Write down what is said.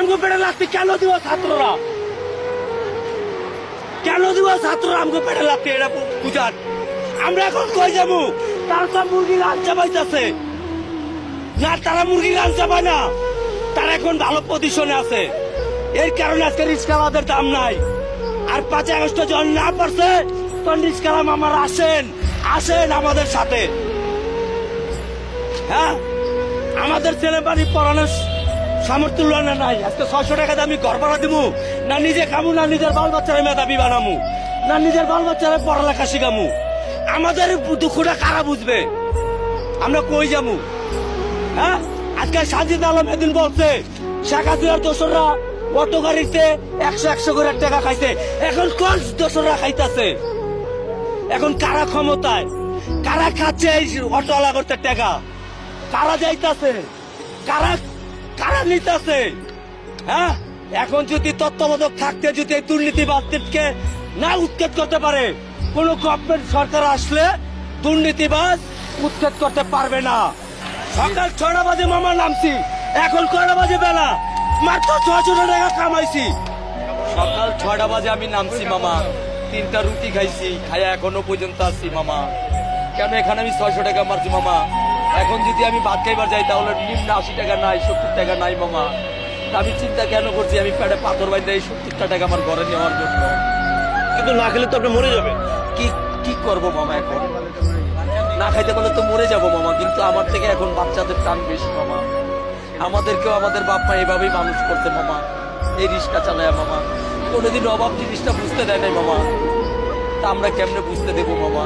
আমগো পেটে লাগতে কেন দিব ছাত্ররা? কেন দিব ছাত্ররা আমগো পেটে লাগতে? এটা বুঝান। আমরা এখন কই যাবো? তারা তো মুরগি গান চাপাইতেছে না, তারা মুরগি গান চাপায় না, তারা এখন ভালো পজিশনে আছে। এর কারণে আজকে রিক্সাওয়ালাদের দাম নাই। আর 5 আগস্ট যখন না পারছে তখন রিক্সাওয়ালা মামারা আসেন, আসেন আমাদের সাথে। হ্যাঁ, আমাদের ছেলে বাড়ি পড়ানোর সামর্থ্য নাই। আজকে 600 টাকা দিয়ে আমি ঘর ভাড়া দিব না, নিজে খামু না, নিজের বাল বাচ্চারা মেধাবী বানামু না, নিজের বাল বাচ্চারা পড়ালেখা শিখামু? আমাদের দুঃখটা কারা বুঝবে? আমরা কই যাবো? হ্যাঁ, আজকে সাজিদ আলম এদিন বলছে শেখ হাসিনার দোসররা অটো গাড়িতে 100 করে টাকা খাইছে। এখন কোন দোসররা খাইতেছে? এখন কারা ক্ষমতায়, কারা খাচ্ছে এই অটোওয়ালা করতে টাকা? কারা যাইতাছে, কারা কারা নিতেছে? হ্যাঁ, এখন যদি তত্ত্বাবধায়ক থাকতে যদি এই দুর্নীতিবাদকে না উৎখাত করতে পারে, কোন গভর্নমেন্ট সরকার আসলে দুর্নীতিবাদ উৎখাত করতে পারবে না। সকাল 6টা বাজে মামা নামছি, এখন কয়টা বাজে বেলা? মাত্র 600 টাকা কামাইছি। সকাল 6টা বাজে আমি নামছি মামা, 3টা রুটি খাইছি, খাইয়া এখনো পর্যন্ত আছি মামা। কেন এখানে আমি 600 টাকা মারছি মামা? এখন যদি আমি ভাত খাইবার যাই তাহলে নিম্ন 80 টাকা নাই, 70 টাকা নাই মামা। আমি চিন্তা কেন করছি আমি পেটে পাথর বাইন্দা এই 70টা টাকা আমার ঘরে নেওয়ার জন্য। কিন্তু না খেলে তো আপনি মরে যাবেন। কি কি করবো মামা? এখন না খাইতে পারলে তো মরে যাবো মামা, কিন্তু আমার থেকে এখন বাচ্চাদের টান বেশি মামা। আমাদেরকেও আমাদের বাপ মা এভাবেই মানুষ করতে মামা, এই রিক্সা চালায় মামা। কোনোদিন অভাব জিনিসটা বুঝতে দেয় নাই মামা, তা আমরা কেমনে বুঝতে দেবো মামা?